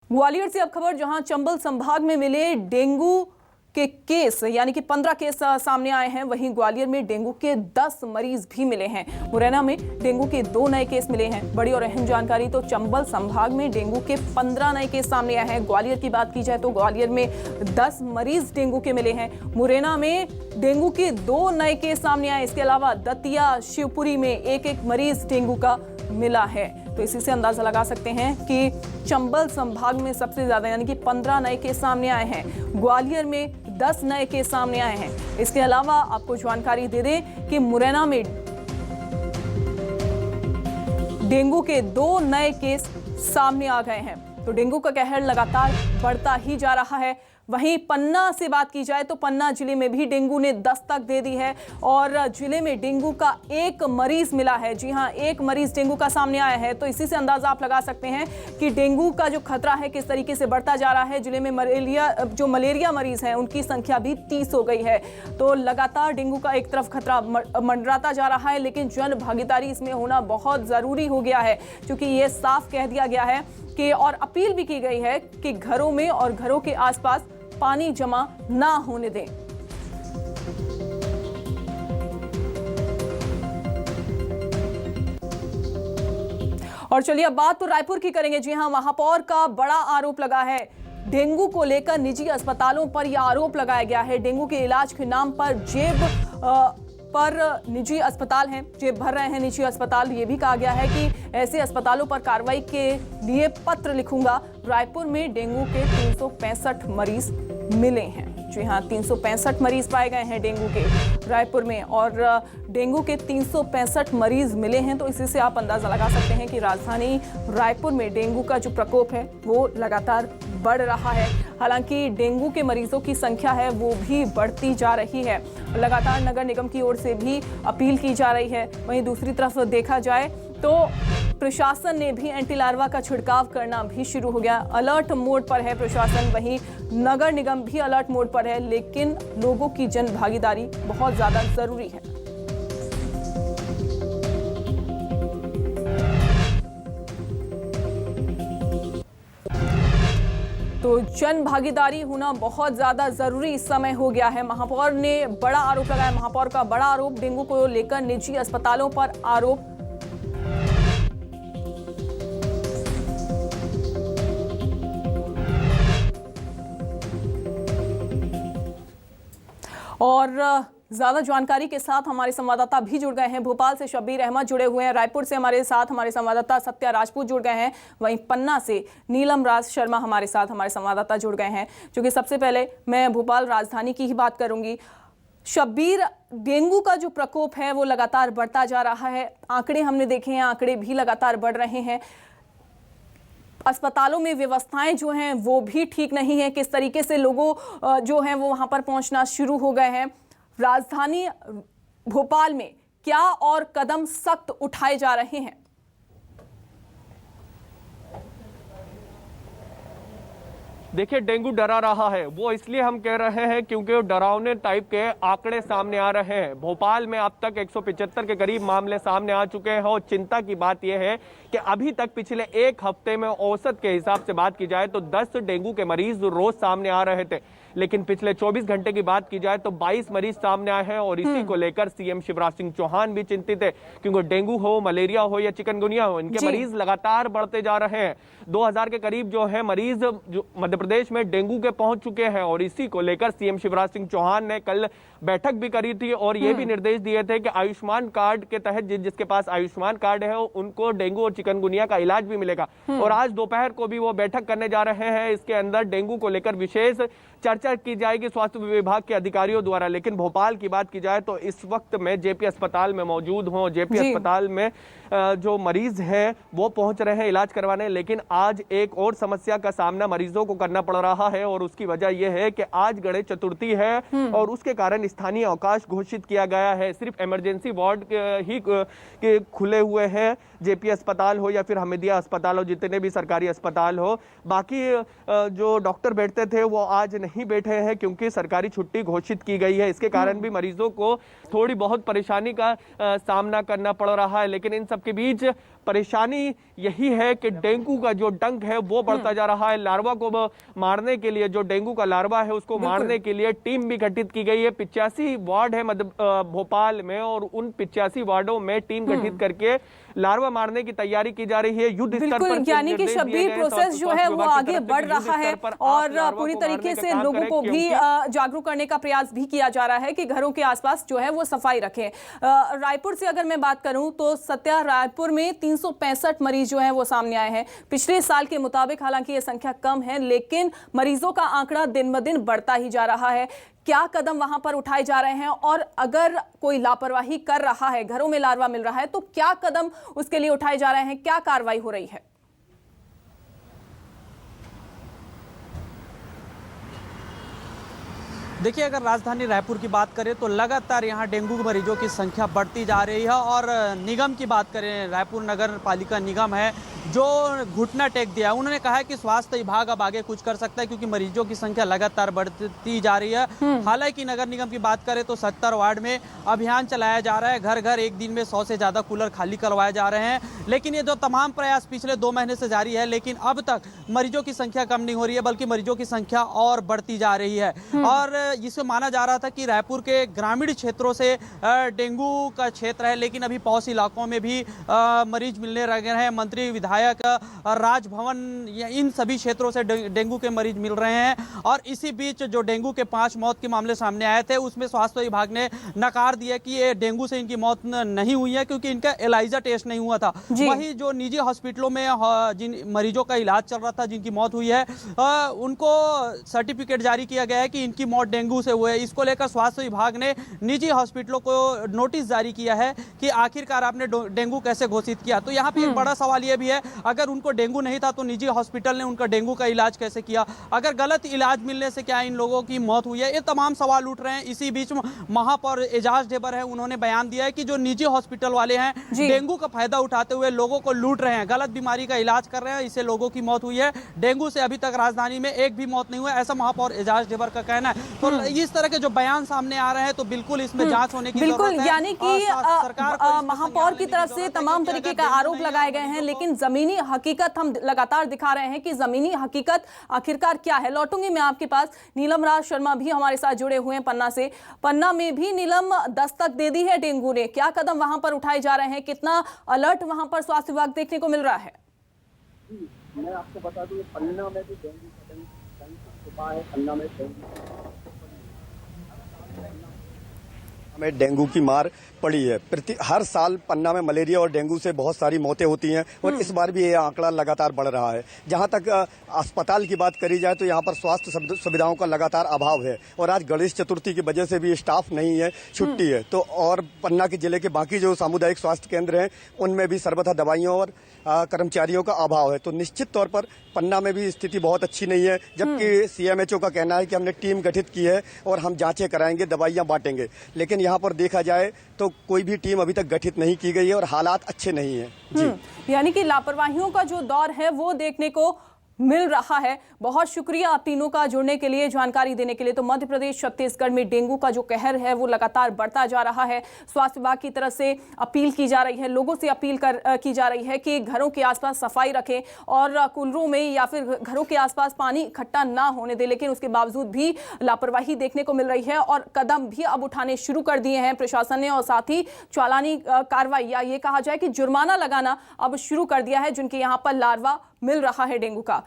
ग्वालियर से अब खबर, जहां चंबल संभाग में मिले डेंगू के केस यानी कि 15 केस सामने आए हैं, वहीं ग्वालियर में डेंगू के 10 मरीज भी मिले हैं। मुरैना में डेंगू के 2 नए केस मिले हैं। बड़ी और अहम जानकारी, तो चंबल संभाग में डेंगू के 15 नए केस सामने आए हैं। ग्वालियर की बात की जाए तो ग्वालियर में 10 मरीज डेंगू के मिले हैं। मुरैना में डेंगू के 2 नए केस सामने आए। इसके अलावा दतिया, शिवपुरी में एक मरीज डेंगू का मिला है। तो इसी से अंदाजा लगा सकते हैं कि चंबल संभाग में सबसे ज्यादा यानी कि 15 नए केस सामने आए हैं। ग्वालियर में 10 नए केस सामने आए हैं। इसके अलावा आपको जानकारी दे दें कि मुरैना में डेंगू के 2 नए केस सामने आ गए हैं। तो डेंगू का कहर लगातार बढ़ता ही जा रहा है। वहीं पन्ना से बात की जाए तो पन्ना जिले में भी डेंगू ने दस्तक दे दी है और जिले में डेंगू का 1 मरीज मिला है। जी हां, 1 मरीज डेंगू का सामने आया है। तो इसी से अंदाजा आप लगा सकते हैं कि डेंगू का जो खतरा है किस तरीके से बढ़ता जा रहा है। जिले में मलेरिया मरीज हैं उनकी संख्या भी 30 हो गई है। तो लगातार डेंगू का एक तरफ खतरा मंडराता जा रहा है, लेकिन जन भागीदारी इसमें होना बहुत जरूरी हो गया है, क्योंकि ये साफ कह दिया गया है कि और अपील भी की गई है कि घरों में और घरों के आसपास पानी जमा ना होने दें। और चलिए अब बात तो रायपुर की करेंगे। जी हां, महापौर का बड़ा आरोप लगा है। डेंगू को लेकर निजी अस्पतालों पर यह आरोप लगाया गया है। डेंगू के इलाज के नाम पर निजी अस्पताल हैं, जेब भर रहे हैं निजी अस्पताल। ये भी कहा गया है कि ऐसे अस्पतालों पर कार्रवाई के लिए पत्र लिखूंगा। रायपुर में डेंगू के 365 मरीज मिले हैं। जी हां, 365 मरीज पाए गए हैं डेंगू के रायपुर में, और डेंगू के 365 मरीज मिले हैं। तो इसी से आप अंदाजा लगा सकते हैं कि राजधानी रायपुर में डेंगू का जो प्रकोप है वो लगातार बढ़ रहा है। हालांकि डेंगू के मरीजों की संख्या है वो भी बढ़ती जा रही है। लगातार नगर निगम की ओर से भी अपील की जा रही है। वहीं दूसरी तरफ देखा जाए तो प्रशासन ने भी एंटी लार्वा का छिड़काव करना भी शुरू हो गया। अलर्ट मोड पर है प्रशासन, वहीं नगर निगम भी अलर्ट मोड पर है, लेकिन लोगों की जन भागीदारी बहुत ज्यादा जरूरी है। तो जन भागीदारी होना बहुत ज्यादा जरूरी इस समय हो गया है। महापौर ने बड़ा आरोप लगाया। महापौर का बड़ा आरोप, डेंगू को लेकर निजी अस्पतालों पर आरोप। और ज्यादा जानकारी के साथ हमारे संवाददाता भी जुड़ गए हैं। भोपाल से शब्बीर अहमद जुड़े हुए हैं। रायपुर से हमारे साथ हमारे संवाददाता सत्या राजपूत जुड़ गए हैं। वहीं पन्ना से नीलम राज शर्मा हमारे साथ हमारे संवाददाता जुड़ गए हैं। क्योंकि सबसे पहले मैं भोपाल राजधानी की ही बात करूंगी। शब्बीर, डेंगू का जो प्रकोप है वो लगातार बढ़ता जा रहा है। आंकड़े हमने देखे हैं, आंकड़े भी लगातार बढ़ रहे हैं। अस्पतालों में व्यवस्थाएं जो हैं वो भी ठीक नहीं है। किस तरीके से लोगों जो हैं वो वहां पर पहुंचना शुरू हो गए हैं। राजधानी भोपाल में क्या और कदम सख्त उठाए जा रहे हैं? देखिए, डेंगू डरा रहा है, वो इसलिए हम कह रहे हैं क्योंकि डरावने टाइप के आंकड़े सामने आ रहे हैं। भोपाल में अब तक 175 के करीब मामले सामने आ चुके हैं और चिंता की बात यह है कि अभी तक पिछले 1 हफ्ते में औसत के हिसाब से बात की जाए तो 10 डेंगू के मरीज रोज सामने आ रहे थे, लेकिन पिछले 24 घंटे की बात की जाए तो 22 मरीज सामने आए हैं। और इसी को लेकर सीएम शिवराज सिंह चौहान भी चिंतित है, क्योंकि डेंगू हो, मलेरिया हो या चिकनगुनिया हो, इनके मरीज लगातार बढ़ते जा रहे हैं। 2000 के करीब जो है मरीज जो मध्य प्रदेश में डेंगू के पहुंच चुके हैं। और इसी को लेकर सीएम शिवराज सिंह चौहान ने कल बैठक भी करी थी और ये भी निर्देश दिए थे कि आयुष्मान कार्ड के तहत जिसके पास आयुष्मान कार्ड है उनको डेंगू और चिकनगुनिया का इलाज भी मिलेगा। और आज दोपहर को भी वो बैठक करने जा रहे हैं। इसके अंदर डेंगू को लेकर विशेष चर्चा की जाएगी स्वास्थ्य विभाग के अधिकारियों द्वारा। लेकिन भोपाल की बात की जाए तो इस वक्त मैं जेपी अस्पताल में मौजूद हूं। जेपी अस्पताल में जो मरीज हैं वो पहुंच रहे हैं इलाज करवाने, लेकिन आज एक और समस्या का सामना मरीजों को करना पड़ रहा है। और उसकी वजह यह है कि आज गणेश चतुर्थी है और उसके कारण स्थानीय अवकाश घोषित किया गया है। सिर्फ इमरजेंसी वार्ड ही खुले हुए हैं, जेपी अस्पताल हो या फिर हमीदिया अस्पताल हो, जितने भी सरकारी अस्पताल हो। बाकी जो डॉक्टर बैठते थे वो आज नहीं बैठे हैं क्योंकि सरकारी छुट्टी घोषित की गई है। इसके कारण भी मरीजों को थोड़ी बहुत परेशानी का सामना करना पड़ रहा है। लेकिन इन सबके बीच परेशानी यही है कि डेंगू का जो डंक है वो बढ़ता जा रहा है। लार्वा को मारने के लिए, जो डेंगू का लार्वा है उसको मारने के लिए टीम भी गठित की गई है। 85 वार्ड है भोपाल में और उन 85 वार्डों में टीम गठित करके लार्वा मारने की तैयारी की जा रही है। युद्ध स्तर पर यानी कि शब्बीर प्रोसेस जो है वो आगे बढ़ रहा है और पूरी तरीके से लोगों को भी जागरूक करने का प्रयास भी किया जा रहा है कि घरों के आसपास जो है वो सफाई रखें। रायपुर से अगर मैं बात करूं तो सत्या, रायपुर में 365 मरीज जो है वो सामने आए हैं पिछले साल के मुताबिक। हालांकि ये संख्या कम है लेकिन मरीजों का आंकड़ा दिन ब दिन बढ़ता ही जा रहा है। क्या कदम वहां पर उठाए जा रहे हैं और अगर कोई लापरवाही कर रहा है, घरों में लार्वा मिल रहा है, तो क्या कदम उसके लिए उठाए जा रहे हैं, क्या कार्रवाई हो रही है? देखिए, अगर राजधानी रायपुर की बात करें तो लगातार यहाँ डेंगू के मरीजों की संख्या बढ़ती जा रही है। और निगम की बात करें, रायपुर नगर पालिका निगम है जो घुटना टेक दिया। उन्होंने कहा है कि स्वास्थ्य विभाग अब आगे कुछ कर सकता है क्योंकि मरीजों की संख्या लगातार बढ़ती जा रही है। हालांकि नगर निगम की बात करें तो 70 वार्ड में अभियान चलाया जा रहा है। घर घर एक दिन में 100 से ज़्यादा कूलर खाली करवाए जा रहे हैं। लेकिन ये जो तमाम प्रयास पिछले 2 महीने से जारी है, लेकिन अब तक मरीजों की संख्या कम नहीं हो रही है बल्कि मरीजों की संख्या और बढ़ती जा रही है। और इससे माना जा रहा था कि रायपुर के ग्रामीण क्षेत्रों से डेंगू का क्षेत्र है, लेकिन अभी पड़ोसी इलाकों में भी मरीज मिलने लगे हैं। मंत्री, विधायक, राजभवन, इन सभी क्षेत्रों से डेंगू के मरीज मिल रहे हैं। और इसी बीच जो डेंगू के 5 मौत के मामले सामने आए थे उसमें स्वास्थ्य विभाग ने नकार दिया कि ये डेंगू से इनकी मौत नहीं हुई है क्योंकि इनका एलाइजा टेस्ट नहीं हुआ था। वही जो निजी हॉस्पिटलों में जिन मरीजों का इलाज चल रहा था, जिनकी मौत हुई है, उनको सर्टिफिकेट जारी किया गया है कि इनकी मौत डेंगू से हुई है। इसको लेकर स्वास्थ्य विभाग ने निजी हॉस्पिटलों को नोटिस जारी किया है कि आखिरकार आपने डेंगू कैसे घोषित किया। तो यहाँ पे एक बड़ा सवाल यह भी है, अगर उनको डेंगू नहीं था तो निजी हॉस्पिटल ने उनका डेंगू का इलाज कैसे किया? अगर गलत इलाज मिलने से क्या इन लोगों की मौत हुई है? ये तमाम सवाल उठ रहे हैं। इसी बीच महापौर एजाज ढेबर है, उन्होंने बयान दिया है कि जो निजी हॉस्पिटल वाले हैं डेंगू का फायदा उठाते हुए लोगों को लूट रहे हैं, गलत बीमारी का इलाज कर रहे हैं, इससे लोगों की मौत हुई है। डेंगू से अभी तक राजधानी में एक भी मौत नहीं हुआ, ऐसा महापौर एजाज ढेबर का कहना है। तो इस तरह के जो बयान सामने आ रहे हैं तो बिल्कुल इसमें जांच होने की जरूरत है। बिल्कुल, यानी कि सरकार, महापौर की तरफ से तमाम तरीके का आरोप लगाए गए हैं, लेकिन जमीनी हकीकत हम लगातार दिखा रहे हैं कि जमीनी हकीकत आखिरकार क्या है। लौटूंगी मैं आपके पास। नीलम राज शर्मा भी हमारे साथ जुड़े हुए हैं पन्ना से। पन्ना में भी नीलम दस्तक दे दी है डेंगू ने, क्या कदम वहां पर उठाए जा रहे हैं, कितना अलर्ट वहां पर स्वास्थ्य विभाग देखने को मिल रहा है? मैं आपको बता दूं, पन्ना में भी डेंगू छुपा है। पन्ना में डेंगू की मार पड़ी है। हर साल पन्ना में मलेरिया और डेंगू से बहुत सारी मौतें होती हैं और इस बार भी ये आंकड़ा लगातार बढ़ रहा है। जहां तक अस्पताल की बात करी जाए तो यहां पर स्वास्थ्य सुविधाओं का लगातार अभाव है और आज गणेश चतुर्थी की वजह से भी स्टाफ नहीं है, छुट्टी है। तो और पन्ना के जिले के बाकी जो सामुदायिक स्वास्थ्य केंद्र हैं उनमें भी सर्वथा दवाइयों और कर्मचारियों का अभाव है। तो निश्चित तौर पर पन्ना में भी स्थिति बहुत अच्छी नहीं है, जबकि सीएमएचओ का कहना है कि हमने टीम गठित की है और हम जांचें कराएंगे, दवाइयां बांटेंगे। लेकिन यहाँ पर देखा जाए तो कोई भी टीम अभी तक गठित नहीं की गई है और हालात अच्छे नहीं है जी। यानी कि लापरवाहियों का जो दौर है वो देखने को मिल रहा है। बहुत शुक्रिया आप तीनों का जुड़ने के लिए, जानकारी देने के लिए। तो मध्य प्रदेश, छत्तीसगढ़ में डेंगू का जो कहर है वो लगातार बढ़ता जा रहा है। स्वास्थ्य विभाग की तरफ से अपील की जा रही है, लोगों से अपील की जा रही है कि घरों के आसपास सफाई रखें और कूलरों में या फिर घरों के आसपास पानी इकट्ठा ना होने दें। लेकिन उसके बावजूद भी लापरवाही देखने को मिल रही है और कदम भी अब उठाने शुरू कर दिए हैं प्रशासन ने और साथ ही चालानी कार्रवाई या ये कहा जाए कि जुर्माना लगाना अब शुरू कर दिया है जिनके यहाँ पर लार्वा मिल रहा है डेंगू का।